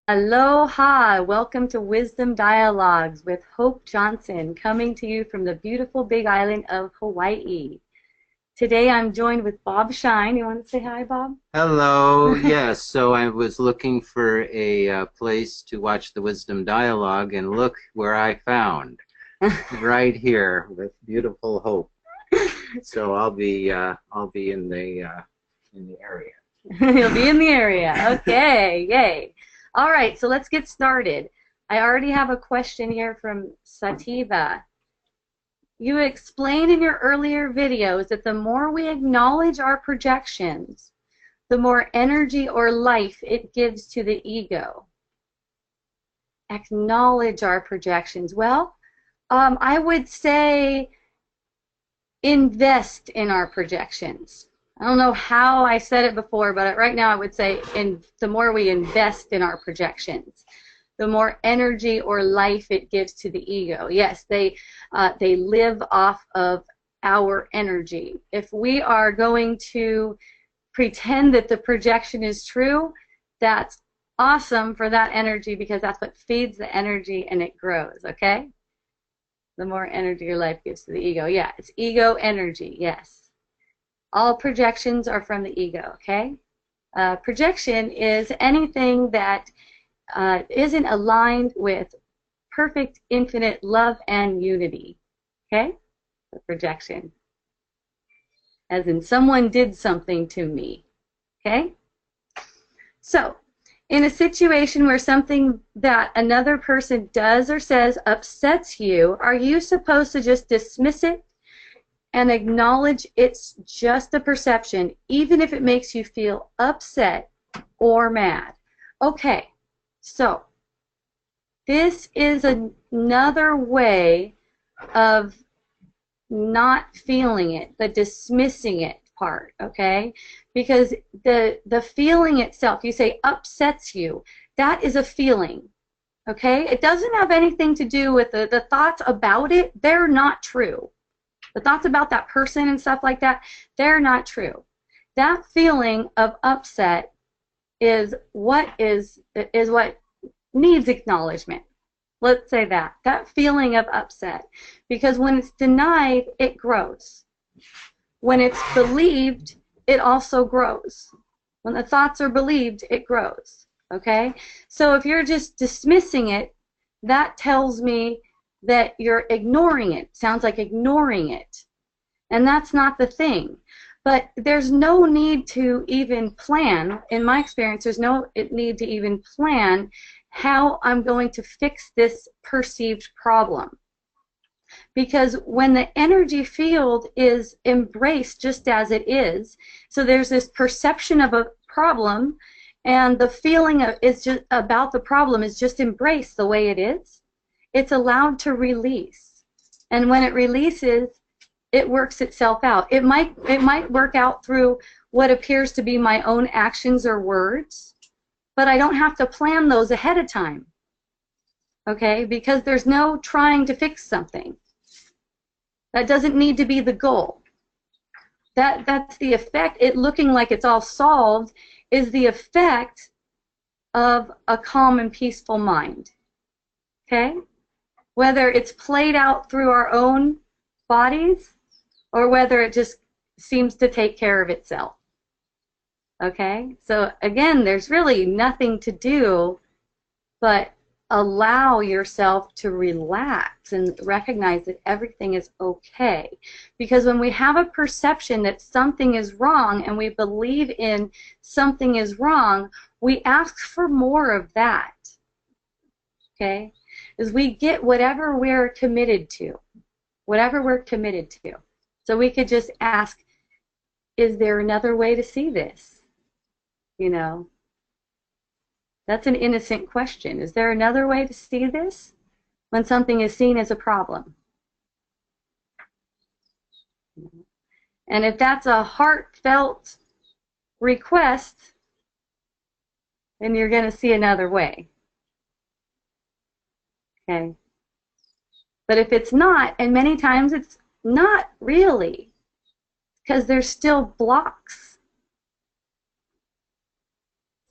Aloha! Welcome to Wisdom Dialogues with Hope Johnson, coming to you from the beautiful Big Island of Hawaii. Today I'm joined with Bob Shine. You want to say hi, Bob? Hello. Yes, so I was looking for a place to watch the Wisdom Dialogue, and look where I found, right here with beautiful Hope. So I'll be in the area. You'll be in the area. Okay, yay. All right, so let's get started. I already have a question here from Sativa. You explained in your earlier videos that the more we acknowledge our projections, the more energy or life it gives to the ego. Acknowledge our projections. Well, I would say invest in our projections. I don't know how I said it before, but right now I would say the more we invest in our projections, the more energy or life it gives to the ego. Yes, they live off of our energy. If we are going to pretend that the projection is true, that's awesome for that energy because that's what feeds the energy and it grows, okay? The more energy your life gives to the ego. Yeah, it's ego energy, yes. All projections are from the ego, okay? Projection is anything that isn't aligned with perfect, infinite love and unity, okay? The projection. As in someone did something to me, okay? So, in a situation where something that another person does or says upsets you, are you supposed to just dismiss it and acknowledge it's just a perception, even if it makes you feel upset or mad? Okay, so this is another way of not feeling it, the dismissing it part, okay? Because the feeling itself, you say upsets you, that is a feeling, okay? It doesn't have anything to do with the thoughts about it. They're not true. The thoughts about that person and stuff like that, they're not true. That feeling of upset is what needs acknowledgement. Let's say that feeling of upset, because when it's denied, it grows. When it's believed, it also grows. When the thoughts are believed, it grows, okay? So if you're just dismissing it, that tells me that you're ignoring it. Sounds like ignoring it. And that's not the thing. But there's no need to even plan. In my experience, there's no need to even plan how I'm going to fix this perceived problem. Because when the energy field is embraced just as it is, so there's this perception of a problem, and the feeling is just about the problem is just embraced the way it is, it's allowed to release. And when it releases, it works itself out. It might work out through what appears to be my own actions or words, but I don't have to plan those ahead of time, okay? Because there's no trying to fix something. That doesn't need to be the goal. That's the effect. It looking like it's all solved is the effect of a calm and peaceful mind, okay? Whether it's played out through our own bodies or whether it just seems to take care of itself. Okay? So again, there's really nothing to do but allow yourself to relax and recognize that everything is okay. Because when we have a perception that something is wrong and we believe in something is wrong, we ask for more of that. Okay? As we get whatever we're committed to. Whatever we're committed to. So we could just ask, is there another way to see this? You know, that's an innocent question. Is there another way to see this when something is seen as a problem? And if that's a heartfelt request, then you're going to see another way. Okay? But if it's not, and many times it's not really, because there's still blocks.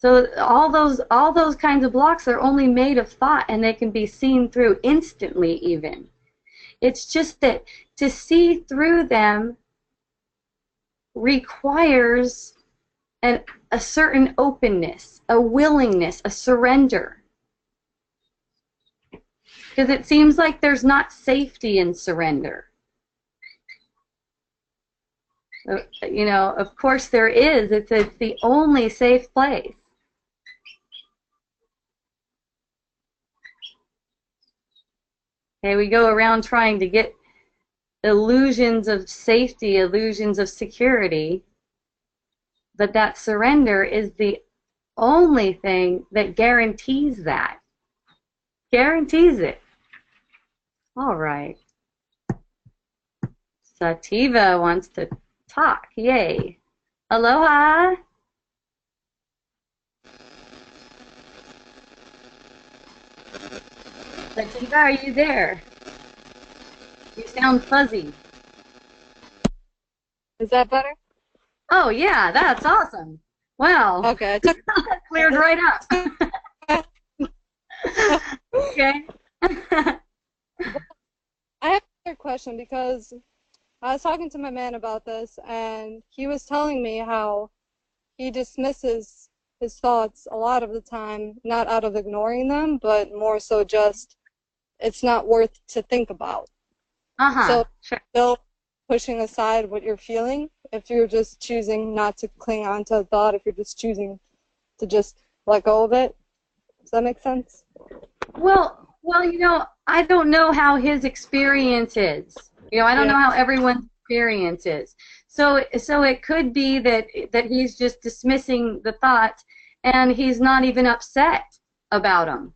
So all those kinds of blocks are only made of thought, and they can be seen through instantly even. It's just that to see through them requires a certain openness, a willingness, a surrender. Because it seems like there's not safety in surrender. You know, of course there is. It's the only safe place. Okay, we go around trying to get illusions of safety, illusions of security, but that surrender is the only thing that guarantees that. Guarantees it. All right. Sativa wants to talk. Yay. Aloha. Sativa, are you there? You sound fuzzy. Is that better? Oh, yeah, that's awesome. Wow. Okay, I took That cleared right up. Okay. I have another question because I was talking to my man about this, and he was telling me how he dismisses his thoughts a lot of the time, not out of ignoring them, but more so just it's not worth to think about. So Sure. still pushing aside what you're feeling if you're just choosing not to cling on to a thought, if you're just choosing to just let go of it. Does that make sense? Well, you know, I don't know how his experience is. You know, I don't know how everyone's experience is. So it could be that he's just dismissing the thoughts, and he's not even upset about them.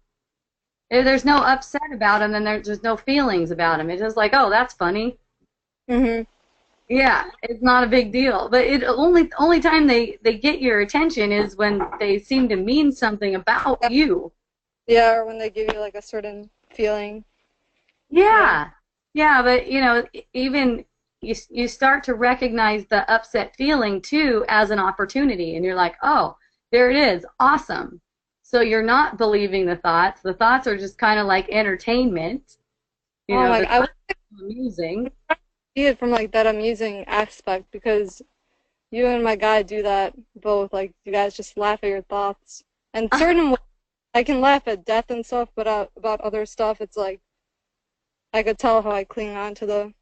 If there's no upset about him, then there's no feelings about him. It's just like, oh, that's funny. Mhm. Yeah, it's not a big deal. But it only time they get your attention is when they seem to mean something about you. Yeah, or when they give you like a certain feeling. Yeah. Yeah, but you know, even you start to recognize the upset feeling too as an opportunity, and you're like, oh, there it is, awesome. So you're not believing the thoughts. The thoughts are just kind of like entertainment. You know, Like I would amusing. see it from like that amusing aspect because you and my guy do that both. Like you guys just laugh at your thoughts. And certain ways, I can laugh at death and stuff, but about other stuff, it's like I could tell how I cling on to the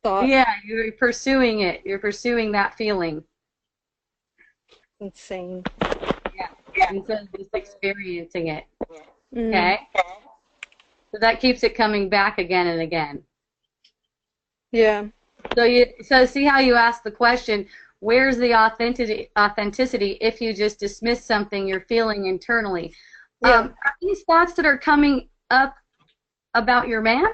thought. Yeah, you're pursuing it. You're pursuing that feeling. Insane. Yeah. Instead of just experiencing it. Mm. Okay? So that keeps it coming back again and again. Yeah. So see how you ask the question, where's the authenticity if you just dismiss something you're feeling internally? Yeah. Are these thoughts that are coming up about your man?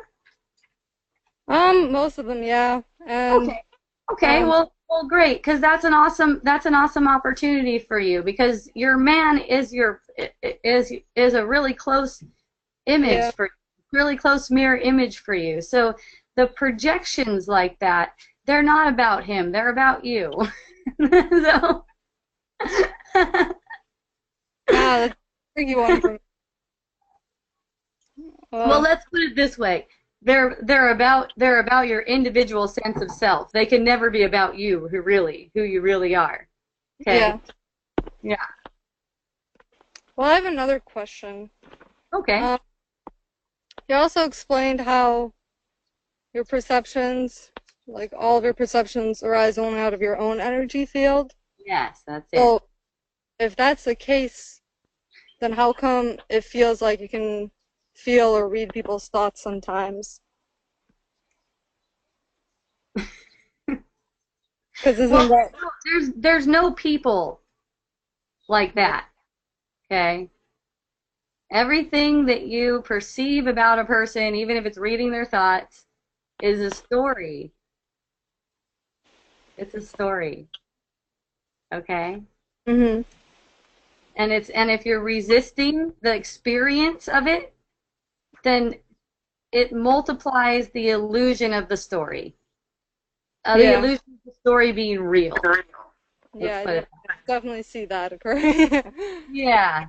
Most of them, yeah. And Okay. Well, great, because that's an awesome opportunity for you, because your man is a really close image for you, really close mirror image for you. So the projections like that, they're not about him, they're about you. So yeah, that's a tricky one for me. well, let's put it this way. They're about your individual sense of self. They can never be about you, who you really are. Okay? Yeah. Yeah. Well, I have another question. Okay. You also explained how your perceptions, like all of your perceptions, arise only out of your own energy field. Yes, that's it. So, if that's the case, then how come it feels like you can feel or read people's thoughts sometimes? Because there's no people like that. Okay? Everything that you perceive about a person, even if it's reading their thoughts, is a story. It's a story. Okay? Mhm. And if you're resisting the experience of it, then it multiplies the illusion of the story. The illusion of the story being real. Yeah, I put it. definitely see that occurring. Yeah.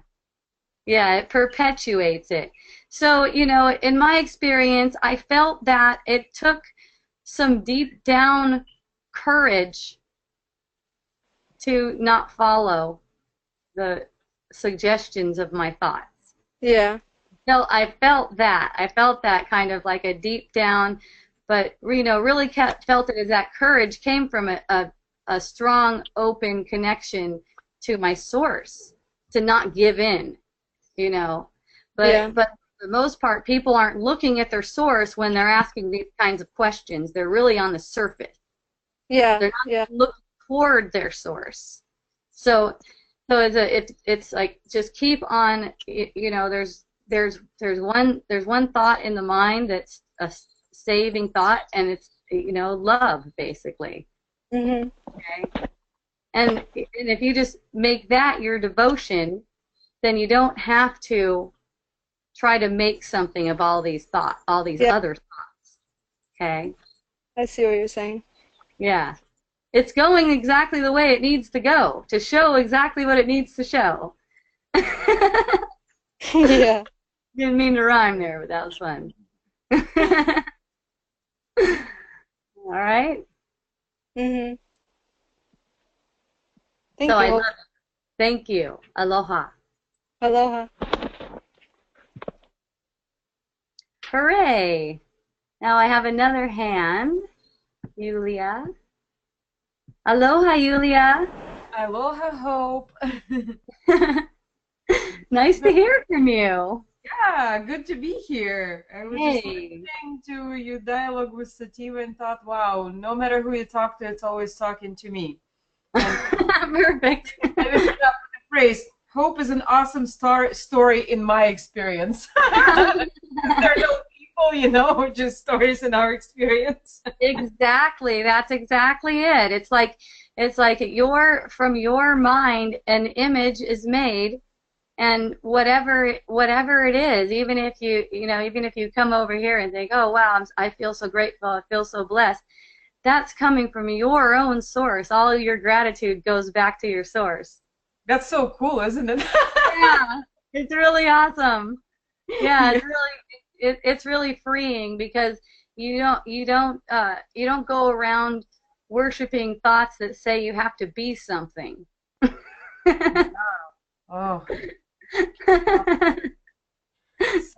Yeah, it perpetuates it. So, in my experience, I felt that it took some deep down courage to not follow the suggestions of my thoughts. Yeah. No, I felt that. I felt that kind of like a deep down, but really felt it as that courage came from a strong, open connection to my source, to not give in, you know. Yeah. But for the most part, people aren't looking at their source when they're asking these kinds of questions. They're really on the surface. Yeah. They're Yeah. not looking toward their source. So it's like just keep on. There's one thought in the mind that's a saving thought, and it's love basically. Mhm. Okay, and if you just make that your devotion, then you don't have to try to make something of all these Yeah. other thoughts. Okay, I see what you're saying. yeah. It's going exactly the way it needs to go to show exactly what it needs to show. Yeah. Didn't mean to rhyme there, but that was fun. All right. Mhm. Thank So I you. love it. Thank you. Aloha. Aloha. Hooray. Now I have another hand. Yulia. Aloha, Yulia. Aloha, Hope. Nice to hear from you. Yeah, good to be here. I was just Hey. listening to your dialogue with Sativa and thought, wow, no matter who you talk to, it's always talking to me. Perfect. I ended up with the phrase, hope is an awesome story in my experience. There are no people, just stories in our experience. Exactly. That's exactly it. It's like from your mind an image is made, and whatever it is, even if you come over here and think, oh wow, I feel so grateful, I feel so blessed, that's coming from your own source. All your gratitude goes back to your source. That's so cool, isn't it? Yeah, it's really awesome. Yeah, Yeah. it's really freeing because you don't go around worshiping thoughts that say you have to be something. Oh,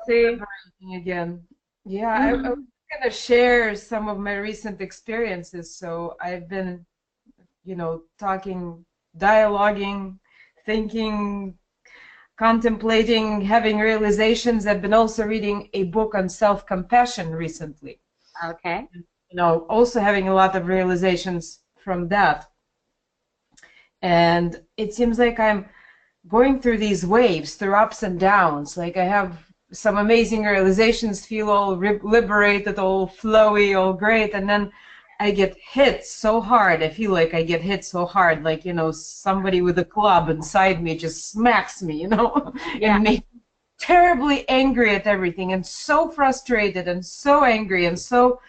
See? liberating again. Yeah, I was going to share some of my recent experiences. So I've been, talking, dialoguing, thinking, contemplating, having realizations. I've been also reading a book on self-compassion recently. Okay. Also having a lot of realizations from that. And it seems like I'm going through these waves, through ups and downs. Like I have some amazing realizations, feel all liberated, all flowy, all great, and then I get hit so hard. I feel like I get hit so hard, like somebody with a club inside me just smacks me, Yeah. and makes me terribly angry at everything, and so frustrated, and so angry, and so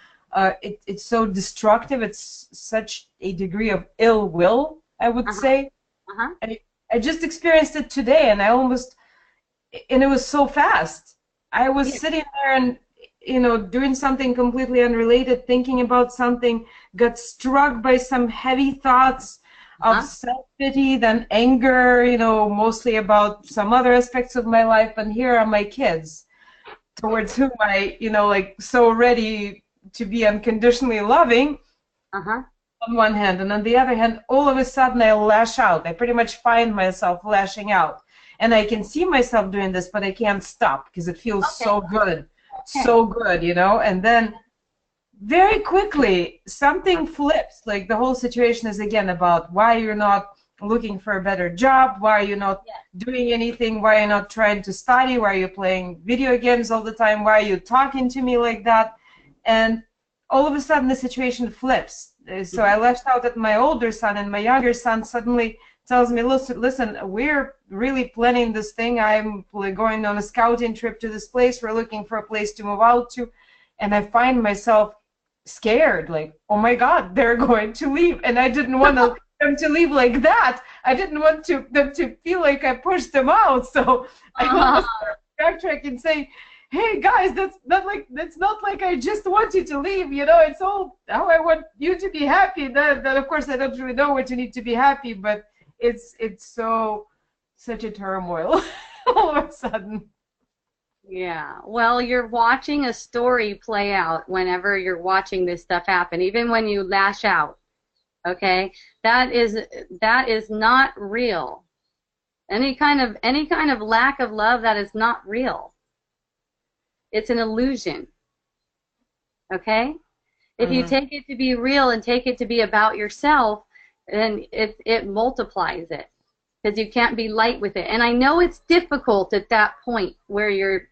it's so destructive. It's such a degree of ill will, I would say. Uh-huh. I just experienced it today, and it was so fast. I was sitting there and, doing something completely unrelated, thinking about something, got struck by some heavy thoughts of self-pity, then anger, mostly about some other aspects of my life. And here are my kids, towards whom I, so ready to be unconditionally loving. Uh-huh. On one hand, and on the other hand, all of a sudden I lash out. I pretty much find myself lashing out, and I can see myself doing this, but I can't stop because it feels so good, so good, and then very quickly something flips. Like the whole situation is again about why you're not looking for a better job, why are you not doing anything, why are you not trying to study, why are you playing video games all the time, why are you talking to me like that? And all of a sudden the situation flips. So I lashed out at my older son, and my younger son suddenly tells me, listen, we're really planning this thing. I'm going on a scouting trip to this place. We're looking for a place to move out to. And I find myself scared, like, oh my God, they're going to leave. And I didn't want to them to leave like that. I didn't want them to feel like I pushed them out. So I almost backtrack and say, hey guys, that's not like I just want you to leave. It's all how I want you to be happy. That of course I don't really know what you need to be happy, but it's such a turmoil all of a sudden. Yeah. Well, you're watching a story play out whenever you're watching this stuff happen, even when you lash out. Okay? That is not real. Any kind of lack of love, that is not real. It's an illusion. Okay? If you take it to be real and take it to be about yourself, then it multiplies it, because you can't be light with it. And I know it's difficult at that point where you're,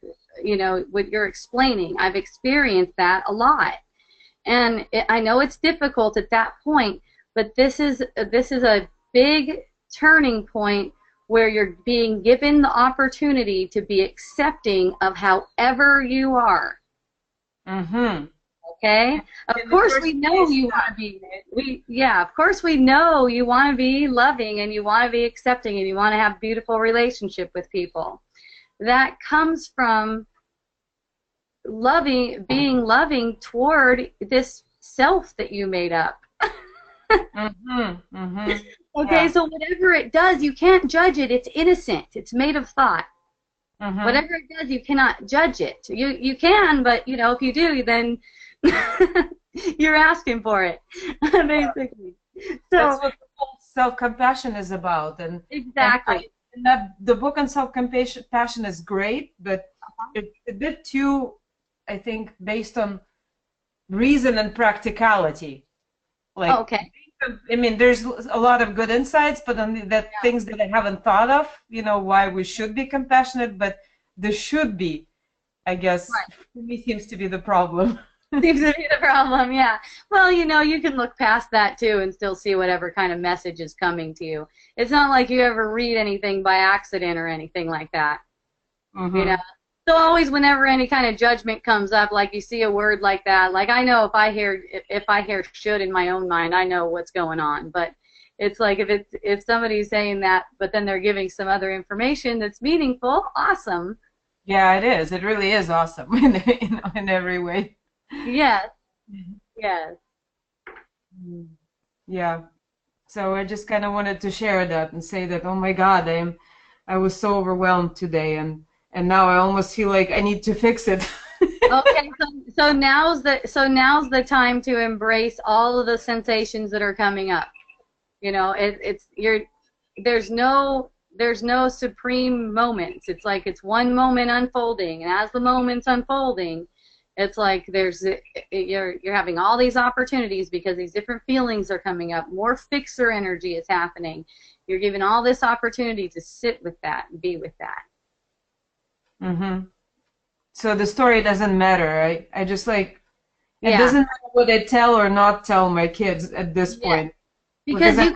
what you're explaining. I've experienced that a lot. And I know it's difficult at that point, but this is a big turning point where you're being given the opportunity to be accepting of however you are. Mm-hmm. Okay? Of course we know you want to be, of course we know you want to be loving and you want to be accepting and you want to have a beautiful relationship with people. That comes from being loving toward this self that you made up. Mm-hmm. Mm-hmm. Okay, yeah. so whatever it does, you can't judge it. It's innocent. It's made of thought. Mm-hmm. Whatever it does, you cannot judge it. You can, but if you do, then you're asking for it, basically. So that's what the whole self-compassion is about, and exactly. The book on self-compassion is great, but it's a bit too, I think, based on reason and practicality. Like, Okay. I mean, there's a lot of good insights, but then things that I haven't thought of, why we should be compassionate, but the should be, I guess, for me seems to be the problem. Seems to be the problem, yeah. Well, you can look past that too and still see whatever kind of message is coming to you. It's not like you ever read anything by accident or anything like that. Mm-hmm. So always whenever any kind of judgment comes up, like you see a word like that, like I know if I hear should in my own mind, I know what's going on. But it's like if somebody's saying that, but then they're giving some other information that's meaningful, awesome. Yeah, it is. It really is awesome in every way. Yes. Yes. Yeah. So I just kind of wanted to share that and say that, oh my God, I was so overwhelmed today, and now I almost feel like I need to fix it. Okay, so now's the time to embrace all of the sensations that are coming up. There's no supreme moments. It's like it's one moment unfolding, and as the moment's unfolding, it's like you're having all these opportunities because these different feelings are coming up. More fixer energy is happening. You're given all this opportunity to sit with that and be with that. Mm-hmm. So the story doesn't matter. I just it doesn't matter what I tell or not tell my kids at this point. Because you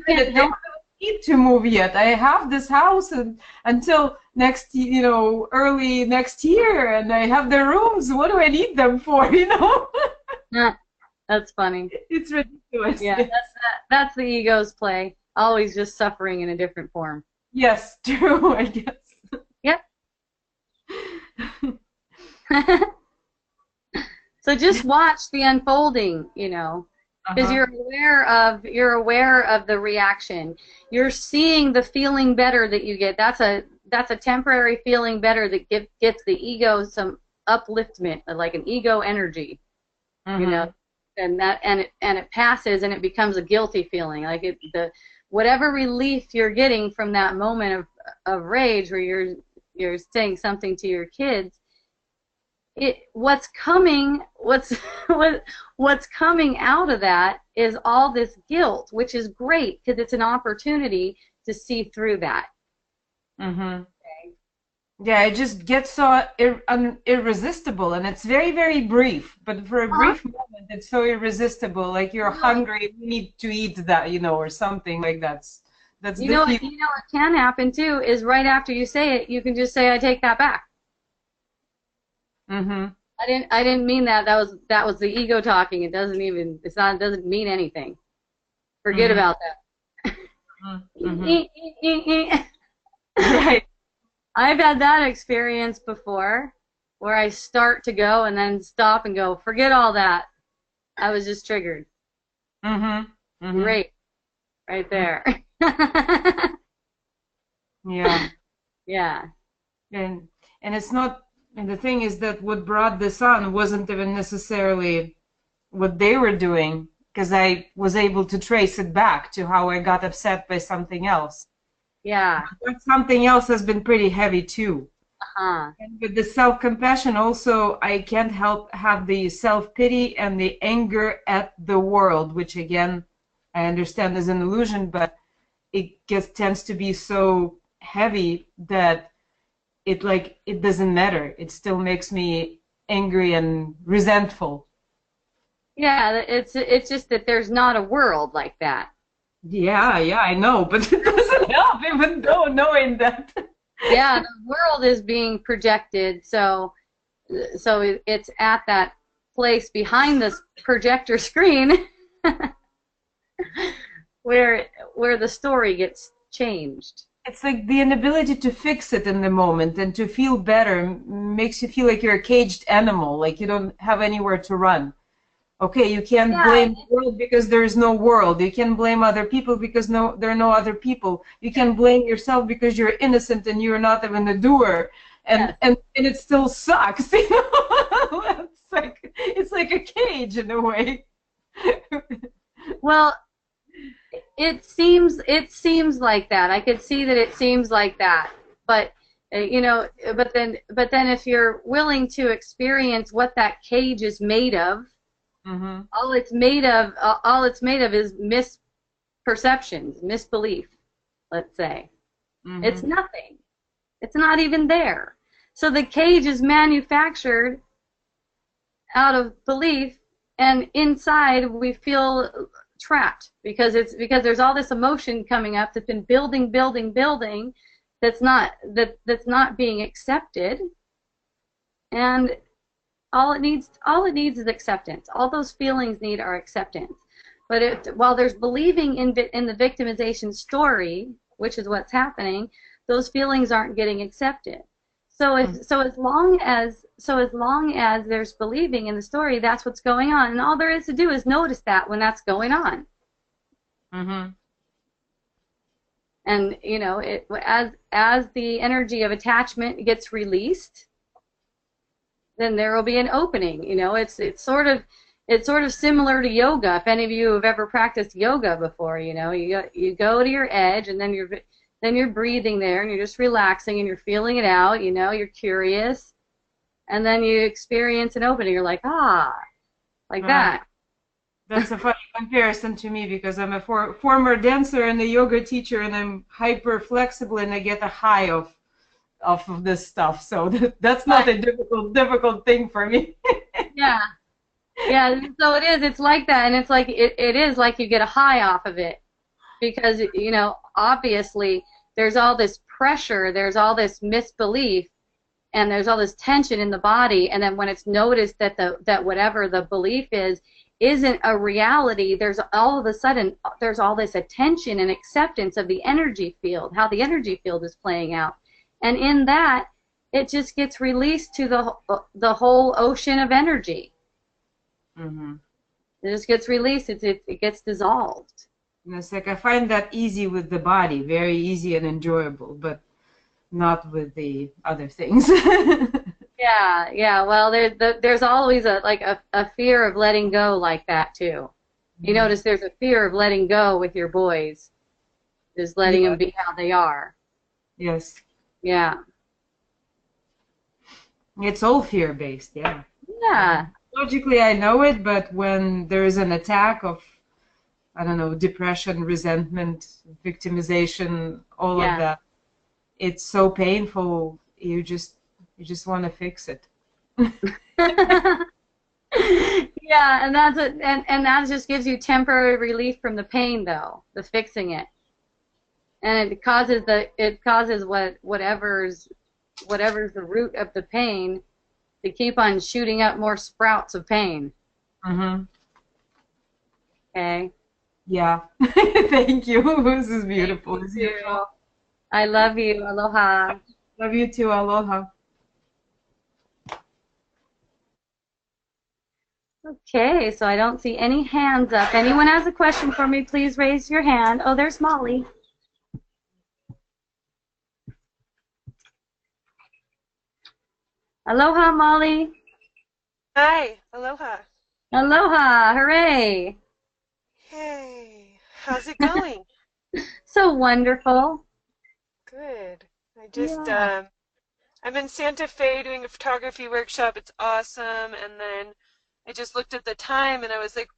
can't help need to move yet. I have this house until early next year, and I have the rooms. What do I need them for? That's funny. It's ridiculous. Yeah, that's the ego's play. Always just suffering in a different form. Yes, true. I guess. Yep. So just watch the unfolding, because you're aware of the reaction. You're seeing the feeling better that you get. That's a temporary feeling better that gets the ego some upliftment, like an ego energy, and it passes and it becomes a guilty feeling, like whatever relief you're getting from that moment of rage where you're saying something to your kids. What's coming out of that is all this guilt, which is great because it's an opportunity to see through that. Mm-hmm. Okay. Yeah, it just gets so irresistible, and it's very, very brief. But for a brief moment, it's so irresistible. Like you're hungry, you need to eat that, or something like that. That's what can happen too is right after you say it, you can just say, "I take that back." Mm-hmm. I didn't mean that. That was the ego talking. It doesn't mean anything. Forget about that. Mm-hmm. Right. I've had that experience before where I start to go and then stop and go, forget all that. I was just triggered. Mm-hmm. Mm-hmm. Great. Right there. Yeah. Yeah. And it's not, and the thing is that what brought this on wasn't even necessarily what they were doing, because I was able to trace it back to how I got upset by something else. Yeah. But something else has been pretty heavy too. Uh-huh. And with the self-compassion also, I can't help have the self-pity and the anger at the world, which again, I understand is an illusion, but it tends to be so heavy that it doesn't matter. It still makes me angry and resentful. Yeah, it's just that there's not a world like that. Yeah, I know, but it doesn't help even though knowing that. Yeah, the world is being projected, so it's at that place behind this projector screen where the story gets changed. It's like the inability to fix it in the moment and to feel better makes you feel like you're a caged animal, like you don't have anywhere to run. Okay, you can't blame the world because there is no world. You can blame other people because there are no other people. You can blame yourself because you're innocent and you're not even a doer, and it still sucks. You know, it's like a cage in a way. Well, it seems like that. I could see that it seems like that, but but then if you're willing to experience what that cage is made of. Mm-hmm. All it's made of is misperceptions, misbelief, let's say. Mm-hmm. It's nothing. It's not even there. So the cage is manufactured out of belief, and inside we feel trapped because there's all this emotion coming up that's been building that's not being accepted, and all it needs is acceptance. All those feelings need are acceptance. But while there's believing in the victimization story, which is what's happening, those feelings aren't getting accepted. So as long as there's believing in the story, that's what's going on, and all there is to do is notice that when that's going on. Mm-hmm. And as the energy of attachment gets released, then there will be an opening. It's sort of similar to yoga. If any of you have ever practiced yoga before, you go to your edge, and then you're breathing there, and you're just relaxing, and you're feeling it out. You're curious, and then you experience an opening. You're like, like that. That's a funny comparison to me because I'm a former dancer and a yoga teacher, and I'm hyper flexible, and I get a high of this stuff, so that's not a difficult thing for me. Yeah, so it is. It's like that, and it's like it is like you get a high off of it because obviously there's all this pressure, there's all this misbelief, and there's all this tension in the body, and then when it's noticed that whatever the belief isn't a reality, there's all of a sudden there's all this attention and acceptance of the energy field, how the energy field is playing out. And in that, it just gets released to the whole ocean of energy. Mm-hmm. It just gets released. It gets dissolved. And it's like I find that easy with the body, very easy and enjoyable, but not with the other things. Yeah. Well, there's always a fear of letting go like that too. You notice there's a fear of letting go with your boys, just letting them be how they are. Yes. Yeah. It's all fear-based, yeah. Yeah. Logically, I know it, but when there is an attack of, I don't know, depression, resentment, victimization, all of that, it's so painful. You just want to fix it. Yeah, and that just gives you temporary relief from the pain, though, the fixing it. And it causes whatever's the root of the pain to keep on shooting up more sprouts of pain. Mm-hmm. Okay. Yeah. Thank you. This is beautiful. As you. usual. I love you. Aloha. Love you too. Aloha. Okay, so I don't see any hands up. Anyone has a question for me, please raise your hand. Oh, there's Molly. Aloha, Molly. Hi, aloha. Aloha, hooray. Hey, how's it going? So wonderful. Good. I just Yeah. I'm in Santa Fe doing a photography workshop. It's awesome. And then I just looked at the time and I was like,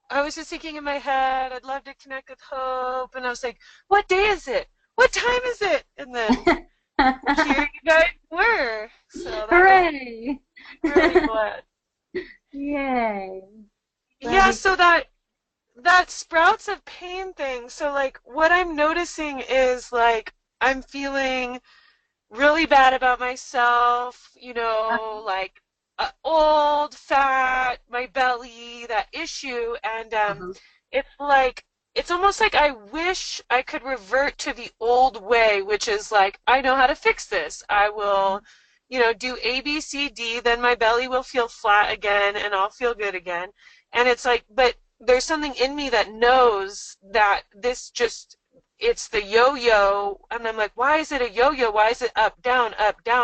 I was just thinking in my head, I'd love to connect with Hope. And I was like, what day is it? What time is it? And then here you guys were. So that was Hooray. really glad. Yay. Yeah, so that sprouts of pain thing. So like what I'm noticing is like I'm feeling really bad about myself, like old, fat, my belly, that issue, and it's like it's almost like I wish I could revert to the old way, which is like I know how to fix this. I will, do A, B, C, D, then my belly will feel flat again, and I'll feel good again. And it's like, but there's something in me that knows that this just it's the yo-yo, and I'm like, why is it a yo-yo? Why is it up, down,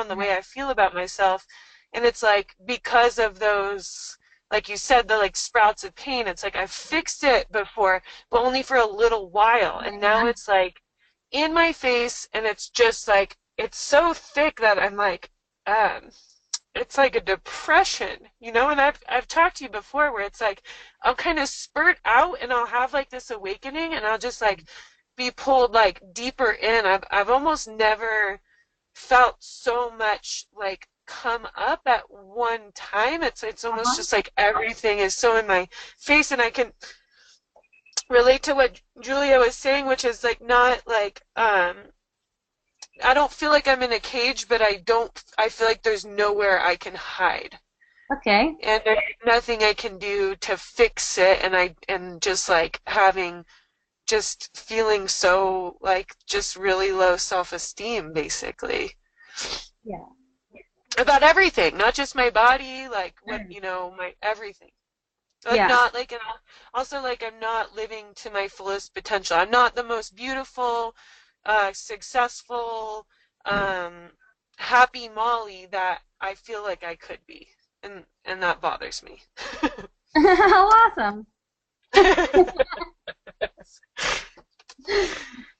the way I feel about myself? And it's like, because of those, like you said, the like sprouts of pain, it's like I've fixed it before, but only for a little while. And now it's like in my face, and it's just like, it's so thick that I'm like, it's like a depression, and I've talked to you before where it's like I'll kind of spurt out and I'll have like this awakening and I'll just like be pulled like deeper in. I've almost never felt so much like come up at one time. It's almost just like everything is so in my face, and I can relate to what Julia was saying, which is like not like I don't feel like I'm in a cage, but I feel like there's nowhere I can hide. Okay. And there's nothing I can do to fix it, and just like just feeling so like just really low self-esteem basically. Yeah. About everything, not just my body, like what, my everything. I'm Yeah. not like, and also like I'm not living to my fullest potential. I'm not the most beautiful, successful, happy Molly that I feel like I could be, and that bothers me. How awesome.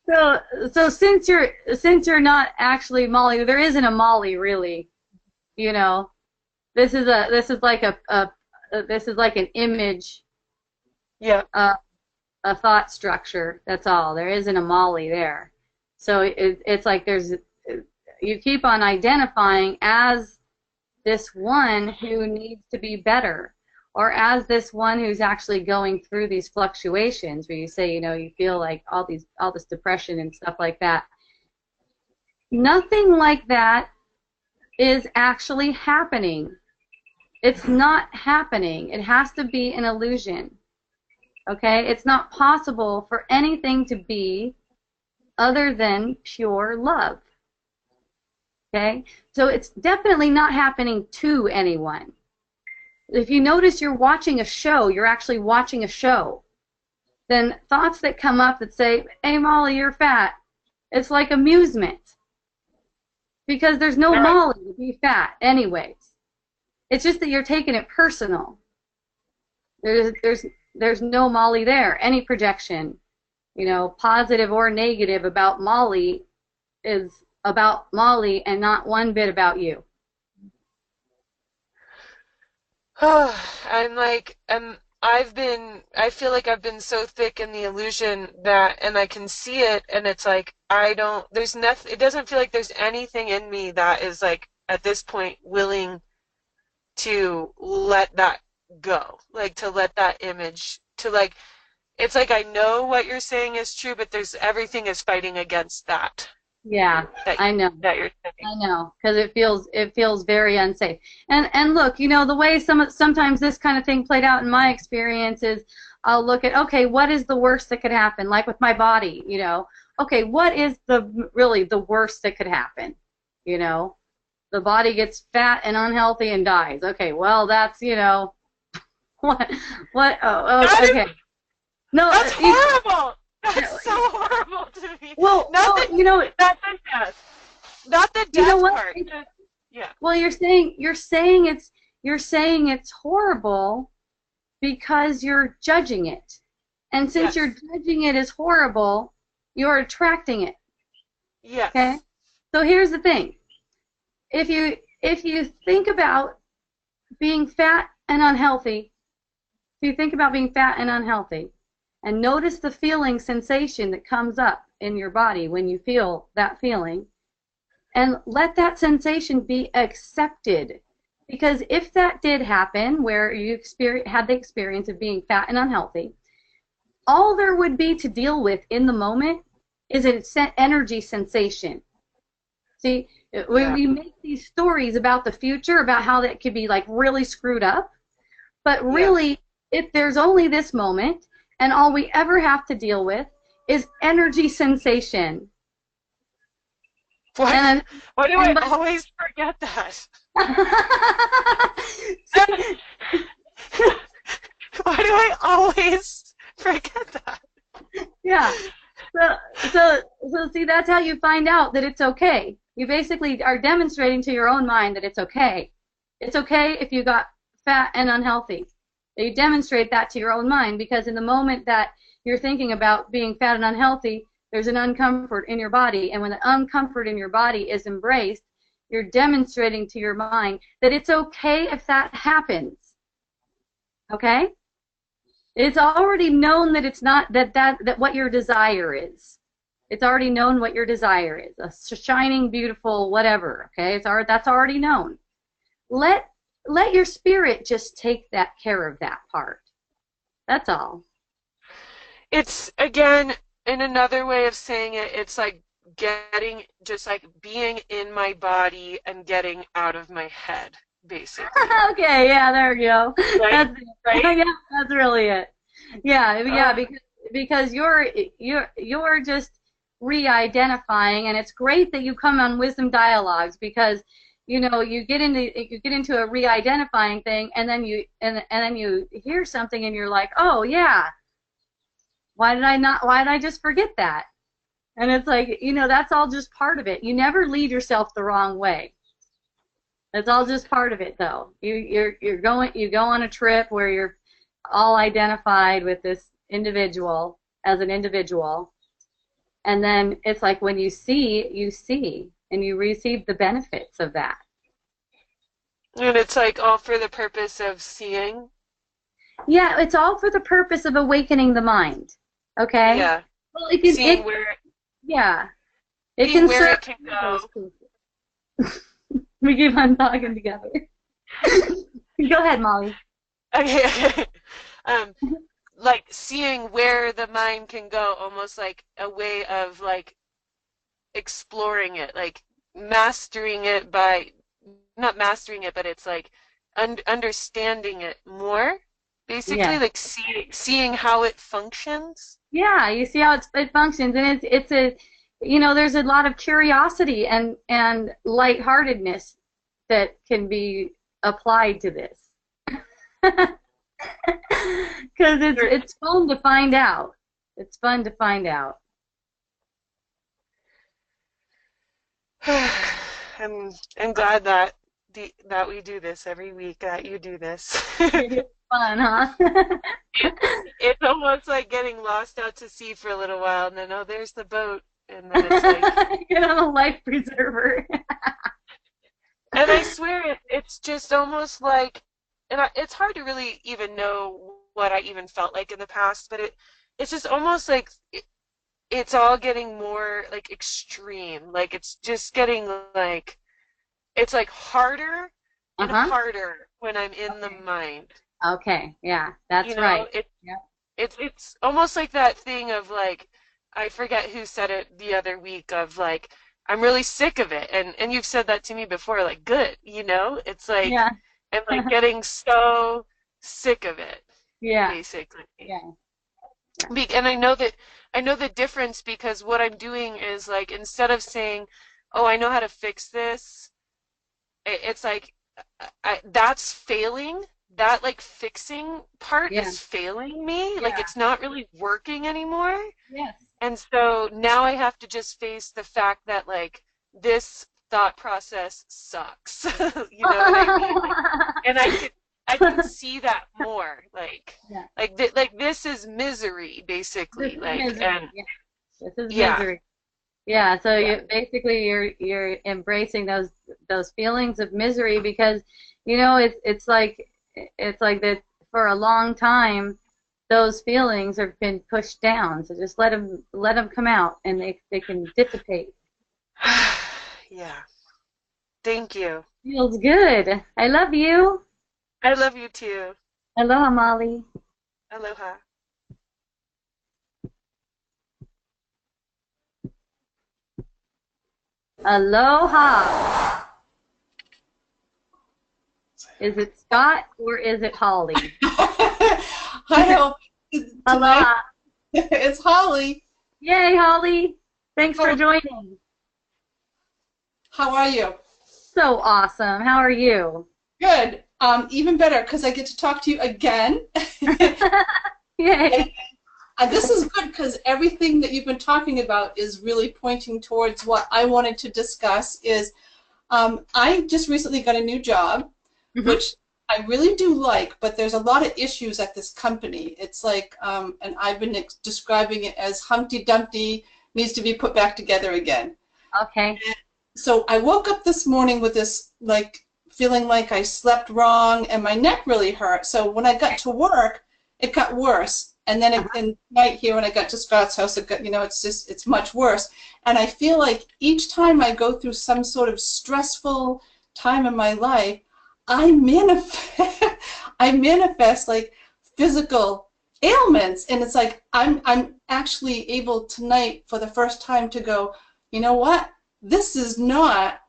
So since you're not actually Molly, there isn't a Molly really. This is like this is like an image. Yeah. A thought structure. That's all. There isn't a Molly there. So it's like you keep on identifying as this one who needs to be better, or as this one who's actually going through these fluctuations where you say, you feel like all this depression and stuff like that. Nothing like that is actually happening. It's not happening. It has to be an illusion. Okay? It's not possible for anything to be other than pure love. Okay? So it's definitely not happening to anyone. If you notice you're watching a show, you're actually watching a show, then thoughts that come up that say, hey, Molly, you're fat, it's like amusement. Because there's no Molly to be fat anyways. It's just that you're taking it personal. There's no Molly there. Any projection, positive or negative about Molly is about Molly and not one bit about you. I feel like I've been so thick in the illusion that, and I can see it, and it's like, there's nothing, it doesn't feel like there's anything in me that is like, at this point, willing to let that go, like to let that image, to like, it's like I know what you're saying is true, but everything is fighting against that. Yeah, that I know. that you're saying. I know, because it feels very unsafe. And look, the way sometimes this kind of thing played out in my experience is I'll look at, okay, what is the worst that could happen? Like with my body, okay, what is really the worst that could happen? The body gets fat and unhealthy and dies. Okay, well that's what okay. No, That's horrible. That's so horrible to me. Well, not well, the death. Not the death what? part. Yeah. Well, you're saying it's horrible because you're judging it. And since you're judging it as horrible, you're attracting it. Yes. Okay? So here's the thing. If you think about being fat and unhealthy, and notice the feeling sensation that comes up in your body when you feel that feeling, and let that sensation be accepted. Because if that did happen, where you had the experience of being fat and unhealthy, all there would be to deal with in the moment is an energy sensation. See, when we make these stories about the future, about how that could be like really screwed up, but really, if there's only this moment, and all we ever have to deal with is energy sensation. Why do I always forget that? Why do I always forget that? Yeah. So see, that's how you find out that it's okay. You basically are demonstrating to your own mind that it's okay. It's okay if you got fat and unhealthy. You demonstrate that to your own mind, because in the moment that you're thinking about being fat and unhealthy, there's an uncomfort in your body, and when the uncomfort in your body is embraced, you're demonstrating to your mind that it's okay if that happens. Okay? It's already known that it's not that what your desire is. It's already known what your desire is. A shining, beautiful, whatever. Okay? That's already known. Let your spirit just take care of that part. That's all. It's, again, in another way of saying it, it's like being in my body and getting out of my head, basically. Okay, yeah, there we go. Right? Right? Yeah, that's really it. Yeah, because you're just re-identifying, and it's great that you come on Wisdom Dialogues, because you get into a re-identifying thing, and then you hear something and you're like, oh yeah, why did I just forget that? And it's like, that's all just part of it. You never lead yourself the wrong way. That's all just part of it, though. You go on a trip where you're all identified with this individual as an individual, and then it's like when you see, and you receive the benefits of that. And it's like all for the purpose of seeing? Yeah, it's all for the purpose of awakening the mind. Okay? Yeah. Well, it can, seeing where it can where it can go. We keep on talking together. Go ahead, Molly. Okay. Like seeing where the mind can go, almost like a way of like exploring it, like mastering it by, not mastering it, but it's like understanding it more, basically, like seeing how it functions. Yeah, you see how it functions, and it's a, there's a lot of curiosity and lightheartedness that can be applied to this. Because it's fun to find out. It's fun to find out. I'm glad that we do this every week, that you do this. It's fun, huh? It's almost like getting lost out to sea for a little while, and then, oh, there's the boat, and then it's like... Get on a life preserver. And I swear, it's just almost like... And it's hard to really even know what I even felt like in the past, but it's just almost like it's all getting more like extreme. Like it's just getting like, it's like harder and harder when I'm in the mind. Okay, yeah, that's right. It's almost like that thing of like, I forget who said it the other week, of like I'm really sick of it. And you've said that to me before, like, good, you know? It's like Yeah. I'm like getting so sick of it, Yeah. basically. Yeah. And I know the difference because what I'm doing is like instead of saying, "Oh, I know how to fix this," it's like that's failing. That like fixing part Yeah. is failing me. Like Yeah. it's not really working anymore. Yes. And so now I have to just face the fact that like this thought process sucks. You know what I mean? Like, and I can see that more. Like Yeah. like this is misery This basically. is Like misery. and Yeah. This is yeah. misery. Yeah, so Yeah. you're embracing those feelings of misery because it's like that for a long time those feelings have been pushed down. So just let them come out and they can dissipate. Yeah. Thank you. Feels good. I love you. I love you too. Aloha, Molly. Aloha. Aloha. Is it Scott or is it Holly? Hi, Aloha. it's Holly. Yay, Holly. Thanks for joining. How are you? So awesome. How are you? Good. Even better because I get to talk to you again. Yay. This is good because everything that you've been talking about is really pointing towards what I wanted to discuss is I just recently got a new job, which I really do like, but there's a lot of issues at this company. It's like, and I've been describing it as Humpty Dumpty needs to be put back together again. Okay. So I woke up this morning with this, like, feeling like I slept wrong and my neck really hurt. So when I got to work, it got worse. And then in night here, when I got to Scott's house, it got, it's much worse. And I feel like each time I go through some sort of stressful time in my life, I manifest like physical ailments, and it's like I'm actually able tonight for the first time to go, you know what? This is not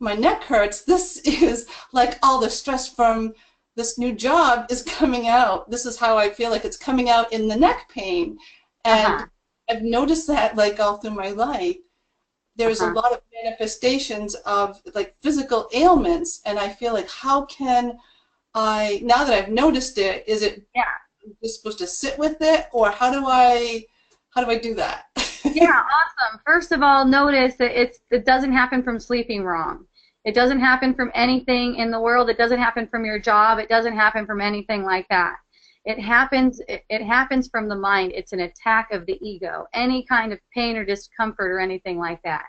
my neck hurts. This is like all the stress from this new job is coming out. This is how I feel like it's coming out in the neck pain, and I've noticed that like all through my life. There's a lot of manifestations of like physical ailments, and I feel like how can I, now that I've noticed it, is it just supposed to sit with it, or how do I do that? Yeah, awesome. First of all, notice that it doesn't happen from sleeping wrong. It doesn't happen from anything in the world. It doesn't happen from your job. It doesn't happen from anything like that. It happens from the mind. It's an attack of the ego. Any kind of pain or discomfort or anything like that.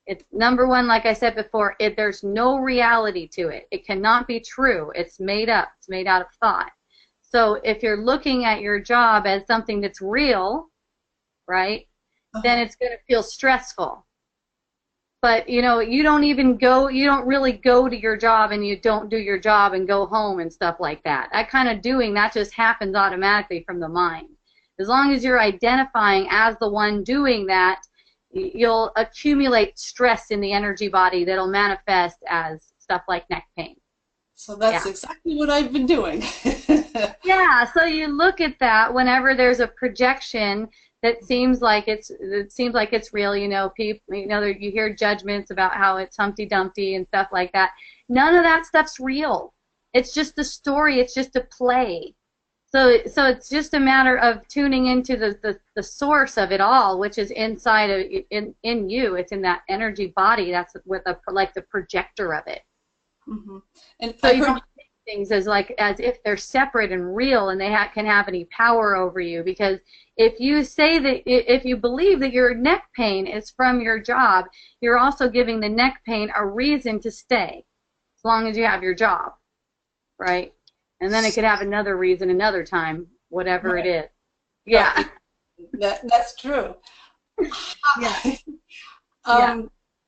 It's number one, like I said before, there's no reality to it. It cannot be true. It's made up. It's made out of thought. So if you're looking at your job as something that's real, right, then it's going to feel stressful. But, you don't really go to your job and you don't do your job and go home and stuff like that. That kind of doing, that just happens automatically from the mind. As long as you're identifying as the one doing that, you'll accumulate stress in the energy body that'll manifest as stuff like neck pain. So that's exactly what I've been doing. Yeah, so you look at that whenever there's a projection that seems like it's real. People, you hear judgments about how it's Humpty Dumpty and stuff like that. None of that stuff's real. It's just a story. It's just a play. So it's just a matter of tuning into the source of it all, which is inside of in you. It's in that energy body. That's with like the projector of it. And so you don't think things as if they're separate and real, and they can have any power over you. Because if you believe that your neck pain is from your job, you're also giving the neck pain a reason to stay, as long as you have your job, right? And then it could have another reason another time, whatever it is. Yeah. That's true. Yeah.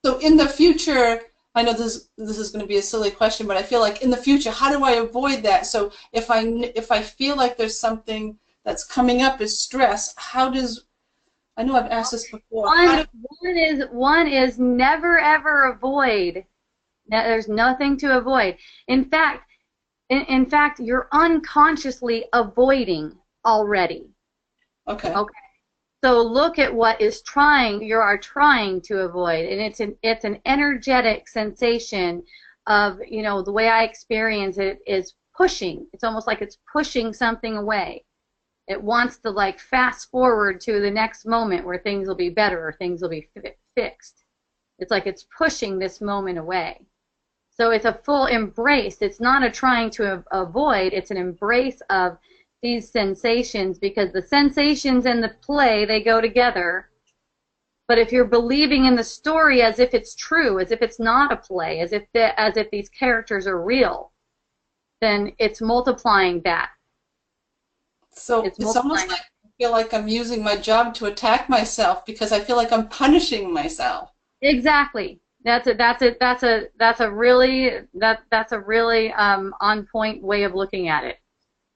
So in the future, I know this is going to be a silly question, but I feel like in the future, how do I avoid that? So if I feel like there's something that's coming up as stress, how does I know I've asked this before. One is never ever avoid. There's nothing to avoid. In fact, you're unconsciously avoiding already. Okay. Okay. So look at what you are trying to avoid, and it's an energetic sensation of, the way I experience it is pushing. It's almost like it's pushing something away. It wants to like fast forward to the next moment where things will be better or things will be fixed. It's like it's pushing this moment away. So it's a full embrace. It's not a trying to avoid. It's an embrace of these sensations, because the sensations and the play, they go together. But if you're believing in the story as if it's true, as if it's not a play, as if these characters are real, then it's multiplying that. So it's almost like I feel like I'm using my job to attack myself because I feel like I'm punishing myself. Exactly. That's a really on point way of looking at it.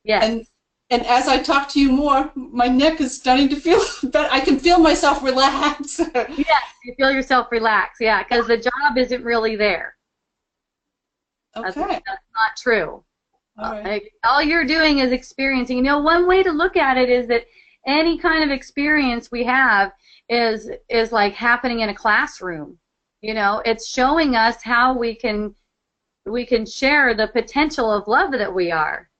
Yes. And as I talk to you more, my neck is starting to feel better. I can feel myself relax. Yes, you feel yourself relax. Yeah, because the job isn't really there. Okay. That's not true. All right. All you're doing is experiencing. One way to look at it is that any kind of experience we have is like happening in a classroom. It's showing us how we can share the potential of love that we are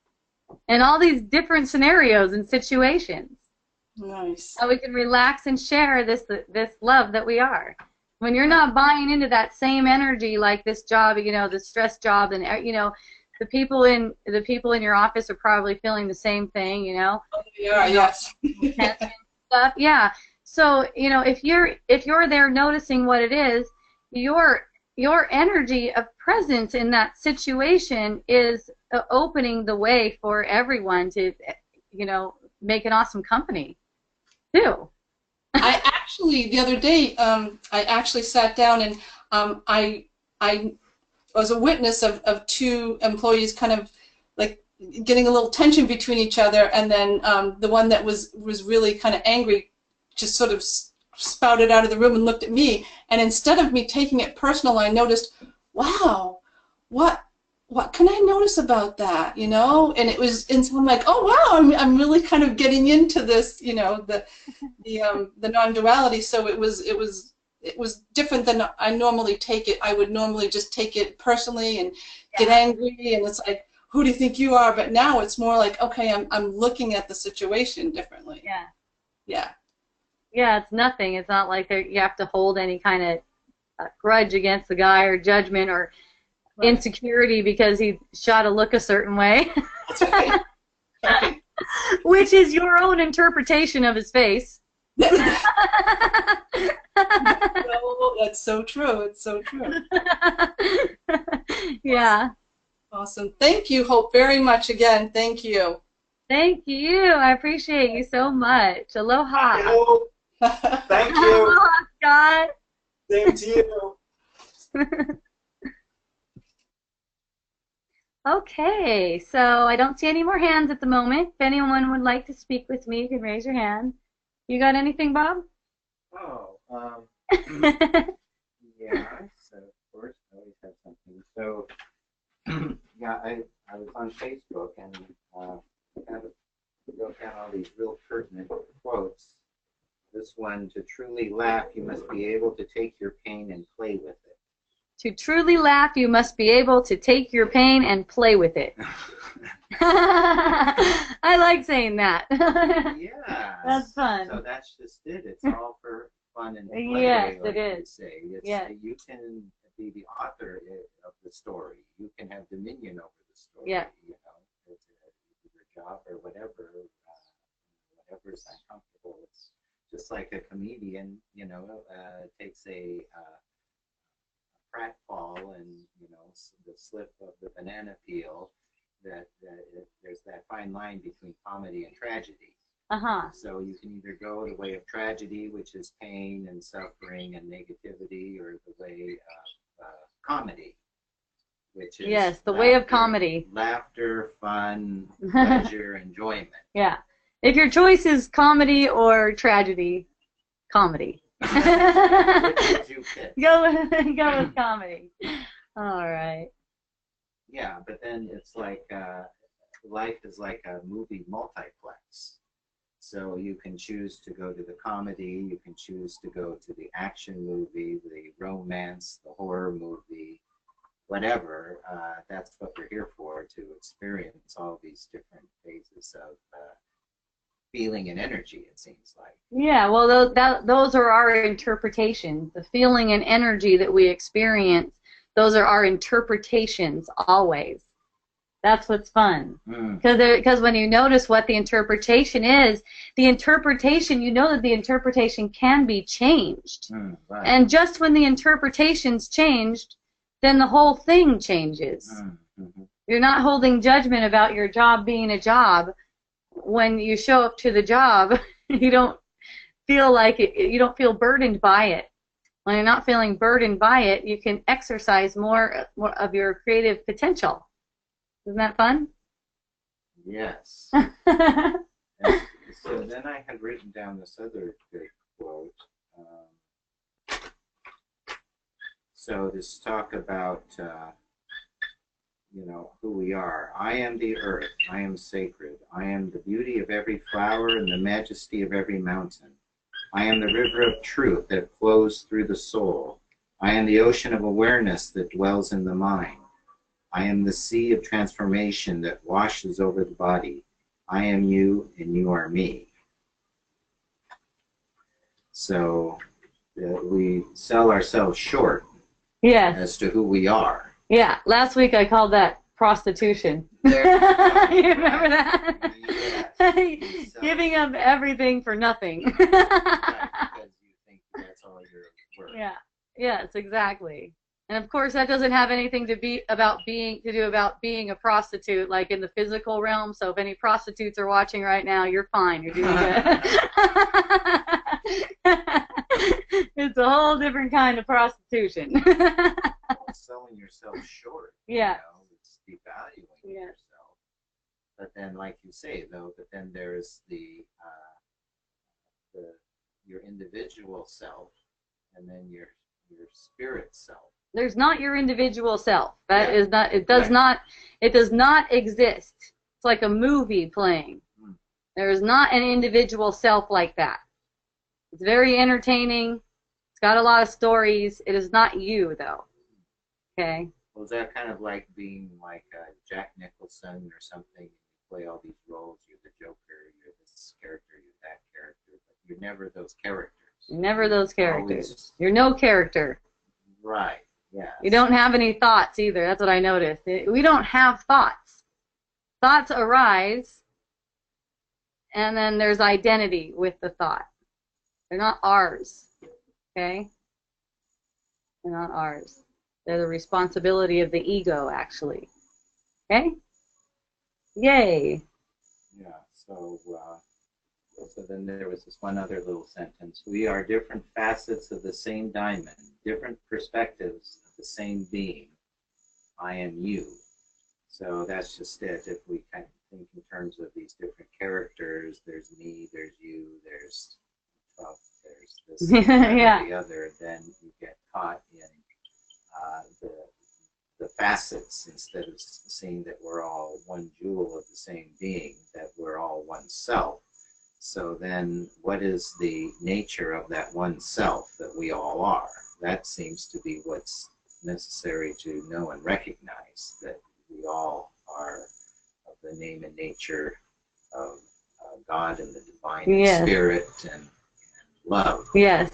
in all these different scenarios and situations. Nice. How we can relax and share this love that we are. When you're not buying into that same energy, like this job, the stress job, and the people in your office are probably feeling the same thing, Yeah, yes. Stuff. Yeah. So, if you're there noticing what it is, your energy of presence in that situation is opening the way for everyone to, make an awesome company, too. I actually, the other day, I actually sat down and I was a witness of two employees kind of like getting a little tension between each other, and then the one that was really kind of angry just sort of spouted out of the room and looked at me, and instead of me taking it personal, I noticed, wow, what can I notice about that, And so I'm like, oh wow, I'm really kind of getting into this, the non-duality. So it was different than I normally take it. I would normally just take it personally and get angry, and it's like, who do you think you are? But now it's more like, okay, I'm looking at the situation differently. Yeah. Yeah. Yeah, it's nothing. It's not like you have to hold any kind of grudge against the guy or judgment or insecurity because he shot a look a certain way. That's right. Right. Which is your own interpretation of his face. No, that's so true. It's so true. Yeah. Awesome. Thank you, Hope, very much again. Thank you. Thank you. I appreciate you so much. Aloha. Hello. Thank you. Aloha, Scott. Same to you. Okay, so I don't see any more hands at the moment. If anyone would like to speak with me, you can raise your hand. You got anything, Bob? Oh, yeah, so of course I always have something. So, yeah, I was on Facebook and wrote down all these real pertinent quotes. This one, to truly laugh, you must be able to take your pain and play with it. To truly laugh, you must be able to take your pain and play with it. I like saying that. Yeah. That's fun. So that's just it. It's all for fun and play. Yes, like it is. Say. Yes. You can be the author of the story. You can have dominion over the story. Yeah. It's your job or whatever. Whatever is uncomfortable. It's just like a comedian, takes a pratfall and the slip of the banana peel. That there's that fine line between comedy and tragedy. So you can either go the way of tragedy, which is pain and suffering and negativity, or the way of comedy, which is the way of comedy. Laughter, fun, pleasure, enjoyment. Yeah. If your choice is comedy or tragedy, comedy. Which did you pick? Go with comedy. All right. Yeah, but then it's like life is like a movie multiplex. So you can choose to go to the comedy, you can choose to go to the action movie, the romance, the horror movie, whatever. That's what we're here for, to experience all these different phases of feeling and energy, it seems like. Yeah, well, those are our interpretations. The feeling and energy that we experience, those are our interpretations always. That's what's fun. Because when you notice what the interpretation is, the interpretation, you know that the interpretation can be changed. Right. And just when the interpretation's changed, then the whole thing changes. You're not holding judgment about your job being a job. When you show up to the job, you don't feel like it, you don't feel burdened by it. When you're not feeling burdened by it, you can exercise more of your creative potential. Isn't that fun? Yes. So then I had written down this other good quote. So this talk about who we are. I am the earth. I am sacred. I am the beauty of every flower and the majesty of every mountain. I am the river of truth that flows through the soul. I am the ocean of awareness that dwells in the mind. I am the sea of transformation that washes over the body. I am you and you are me. So we sell ourselves short as to who we are. Yeah, last week I called that prostitution. You remember that? Yes. Giving up everything for nothing. Right, because you think that's all you're worth. Yeah. Yes, exactly. And of course, that doesn't have anything to do about being a prostitute, like in the physical realm. So if any prostitutes are watching right now, you're fine. You're doing good. It's a whole different kind of prostitution. Selling yourself short. Yeah. It's devaluing yourself. But then, like you say, though, but then there's your individual self, and then your spirit self. There's not your individual self. That is not. It does not. It does not exist. It's like a movie playing. There is not an individual self like that. It's very entertaining. It's got a lot of stories. It is not you, though. Okay. Well, is that kind of like being like Jack Nicholson or something? You play all these roles. You're the Joker. You're this character. You're that character. But you're never those characters. You're never those characters. You're no character. Right. Yeah. You don't have any thoughts either. That's what I noticed. We don't have thoughts. Thoughts arise, and then there's identity with the thought. They're not ours. Okay? They're not ours. They're the responsibility of the ego, actually. Okay? Yay. Yeah. So then there was this one other little sentence. We are different facets of the same diamond, different perspectives of the same being. I am you. So that's just it. If we kind of think in terms of these different characters, there's me, there's you, there's Trump, there's this, the other, then you get caught in the facets instead of seeing that we're all one jewel of the same being, that we're all one self. So then what is the nature of that one self that we all are? That seems to be what's necessary to know and recognize, that we all are of the name and nature of God and the divine spirit and love. Yes.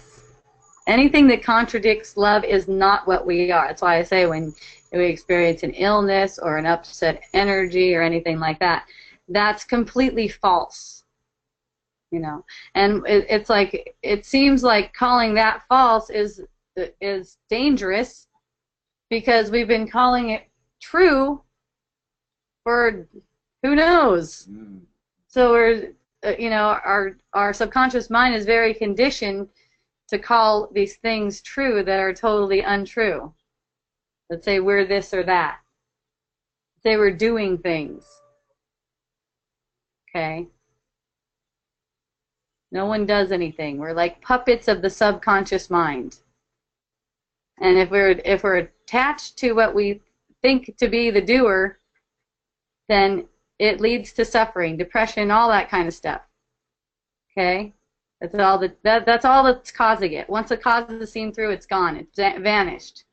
Anything that contradicts love is not what we are. That's why I say when we experience an illness or an upset energy or anything like that, that's completely false. You know, and it's like, it seems like calling that false is dangerous, because we've been calling it true for who knows. So we're, our subconscious mind is very conditioned to call these things true that are totally untrue. Let's say we're this or that. Let's say we're doing things. Okay. No one does anything. We're like puppets of the subconscious mind. And if we're attached to what we think to be the doer, then it leads to suffering, depression, all that kind of stuff. Okay? That's all that's causing it. Once the cause is seen through, it's gone. It's vanished.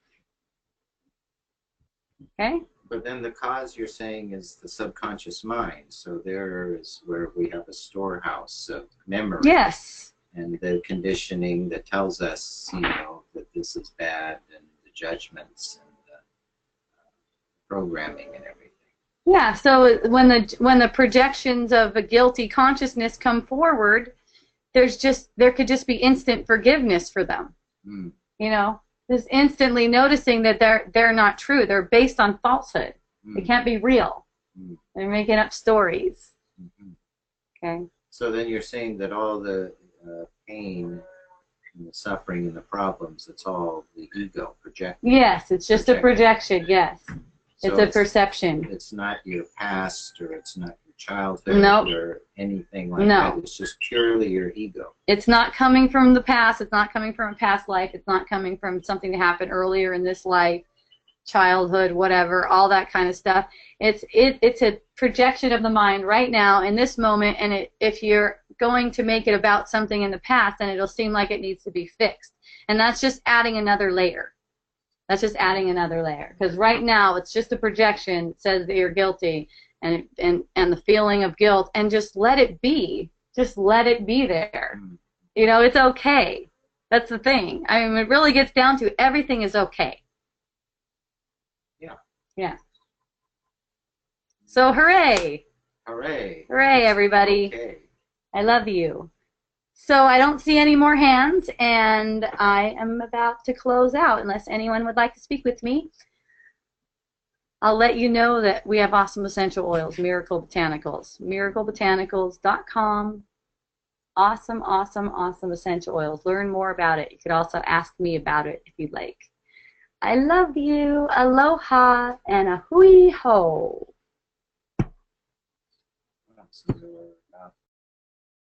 Okay? But then the cause you're saying is the subconscious mind. So there is where we have a storehouse of memory. Yes. And the conditioning that tells us, that this is bad, and the judgments and the programming and everything. Yeah, so when the projections of a guilty consciousness come forward, there could just be instant forgiveness for them. Mm. Just instantly noticing that they're not true. They're based on falsehood. Mm. They can't be real. Mm. They're making up stories. Mm-hmm. Okay. So then you're saying that all the pain and the suffering and the problems, it's all the ego projecting. Yes, it's just a projection. Yes, So it's a perception. It's not your past, or it's not your childhood, Nope. or anything like No. that. It's just purely your ego. It's not coming from the past. It's not coming from a past life. It's not coming from something that happened earlier in this life, childhood, whatever, all that kind of stuff. It's a projection of the mind right now in this moment, and if you're going to make it about something in the past, then it'll seem like it needs to be fixed. And that's just adding another layer. That's just adding another layer. Because right now it's just a projection that says that you're guilty, and the feeling of guilt, and just let it be. Just let it be there. Mm. It's okay. That's the thing. I mean, it really gets down to everything is okay. Yeah. Yeah. So hooray! Hooray! Hooray, everybody! Okay. I love you. So I don't see any more hands, and I am about to close out unless anyone would like to speak with me. I'll let you know that we have awesome essential oils, Miracle Botanicals. MiracleBotanicals.com. Awesome, awesome, awesome essential oils. Learn more about it. You could also ask me about it if you'd like. I love you. Aloha and a hui ho. So